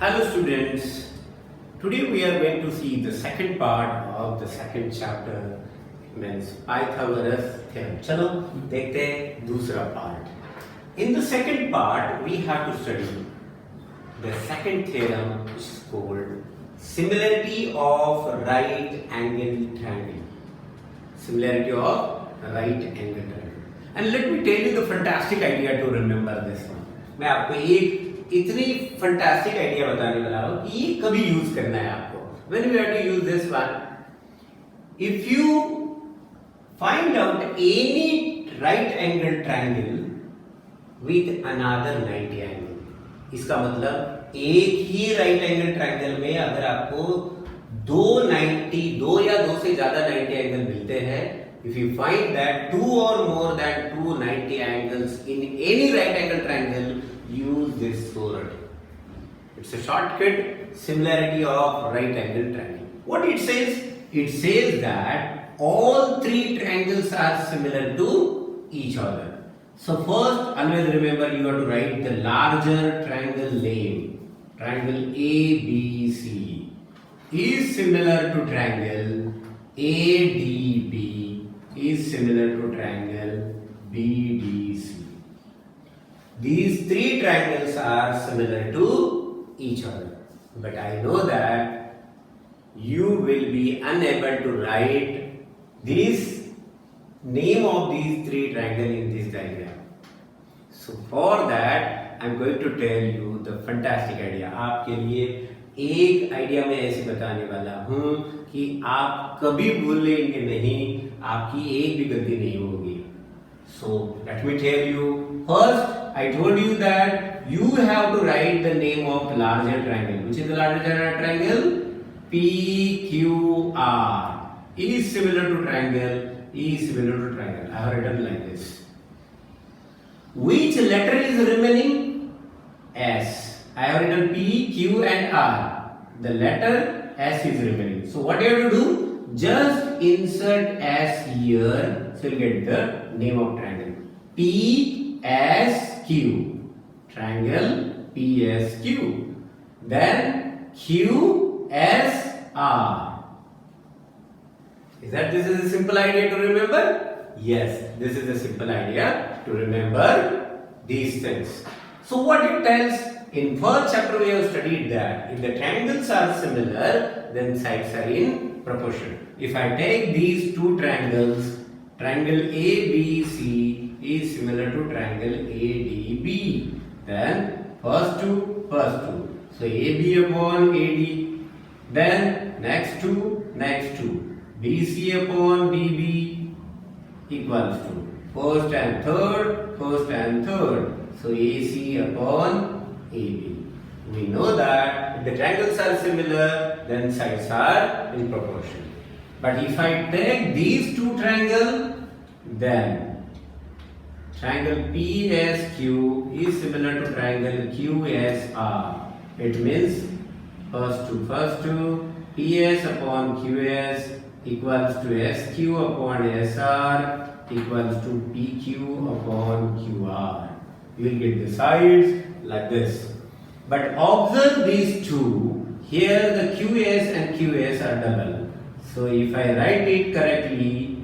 Hello students, today we are going to see the second part of the second chapter means Pythagoras Theorem. चलो देखते हैं दूसरा part. In the second part we have to study the second theorem which is called similarity of right angle triangle. Similarity of right angle triangle. And let me tell you the fantastic idea to remember this one. मैं आपको एक इतनी fantastic idea बताने वाला हूं कि ये कभी यूज करना है आपको. When we have to use this one, if you find out any right angle triangle with another 90 angle, इसका मतलब एक ही राइट एंगल ट्रायंगल में अगर आपको दो या दो से ज्यादा 90 एंगल मिलते हैं, if you find that two or more than two 90 angles in any right angle triangle, use this sword. It's a shortcut, similarity of right angle triangle. What it says? It says that all three triangles are similar to each other. So first, always remember you have to write the larger triangle name. Triangle ABC is similar to triangle ADB is similar to triangle BDC. These three triangles are similar to each other. But I know that you will be unable to write this name of these three triangles in this diagram. So for that I am going to tell you the fantastic idea. आपके लिए एक idea मैं ऐसे बताने वाला हूँ कि आप कभी भूलेंगे नहीं, आपकी एक भी गलती नहीं होगी. So let me tell you. First, I told you that you have to write the name of larger triangle. Which is the larger triangle? PQR is similar to triangle. Is similar to triangle. I have written like this. Which letter is remaining? S. I have written P, Q, and R. The letter S is remaining. So what you have to do? Just insert S here. So you get the name of triangle. PSQ. Triangle PSQ. Then QSR. This is a simple idea to remember? Yes, this is a simple idea to remember these things. So what it tells, in first chapter we have studied that if the triangles are similar, then sides are in proportion. If I take these two triangles, triangle ABC is similar to triangle ADB. Then first two. So AB upon AD. Then next two. BC upon DB equals to first and third. So AC upon AB. We know that if the triangles are similar, then sides are in proportion. But if I take these two triangles, then triangle PSQ is similar to triangle QSR. It means first two, PS upon QS equals to SQ upon SR equals to PQ upon QR. You will get the sides like this. But observe these two. Here the QS and QS are double. So if I write it correctly,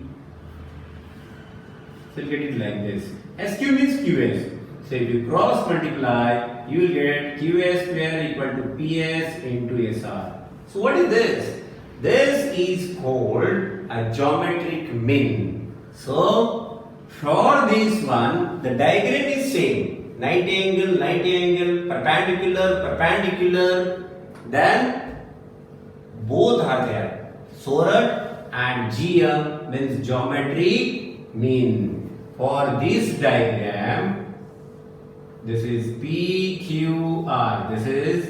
so you get it like this. SQ means QS. So if you cross multiply, you will get QS square equal to PS into SR. So what is this? This is called a geometric mean. So for this one, the diagram is same. 90 angle, perpendicular. Then both are there. Sorted and GM means geometric mean. For this diagram, this is PQR. This is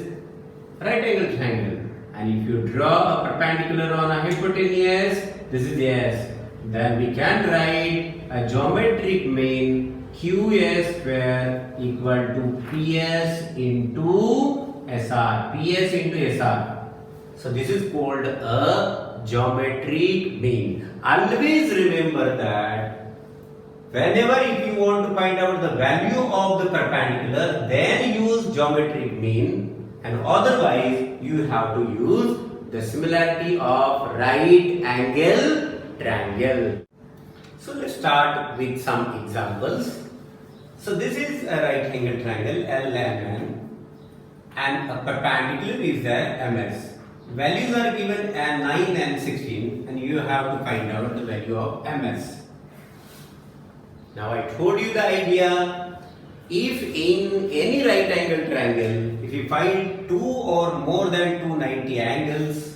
right angle triangle. And if you draw a perpendicular on a hypotenuse, this is S. Then we can write a geometric mean QS square equal to PS into SR. PS into SR. So this is called a geometric mean. Always remember that whenever if you want to find out the value of the perpendicular, then use geometric mean. and otherwise you have to use the similarity of right angle triangle. So let's start with some examples. So this is a right angle triangle LMN and a perpendicular is the MS. Values are given at 9 and 16 and you have to find out the value of MS. Now I told you the idea. If in any right angle triangle, if you find two or more than 290 angles,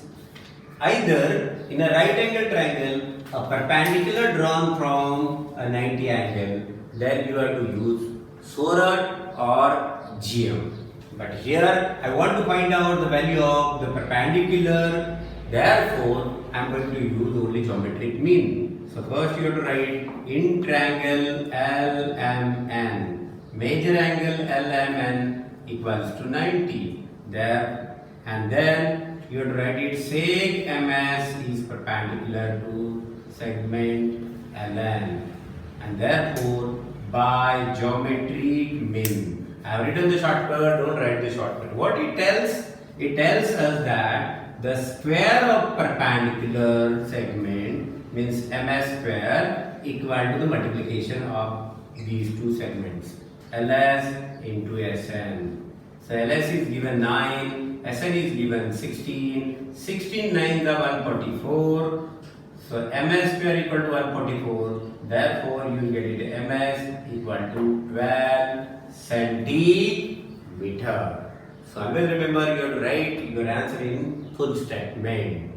either in a right angle triangle, a perpendicular drawn from a 90 angle, then you have to use SORAT or GM. But here I want to find out the value of the perpendicular, therefore I am going to use only geometric mean. So first you have to write in triangle LMN. Major angle LMN equals to 90 there, and then you have to write it sec MS is perpendicular to segment LN, and therefore by geometric mean. I have written the shortcut, don't write the shortcut. What it tells us that the square of perpendicular segment means MS square equal to the multiplication of these two segments. LS into SN. So LS is given 9, SN is given 16, 16 9s are 144. So MS square equal to 144. Therefore, you will get it MS equal to 12 centimeter. So always remember you have to write your answer in full statement.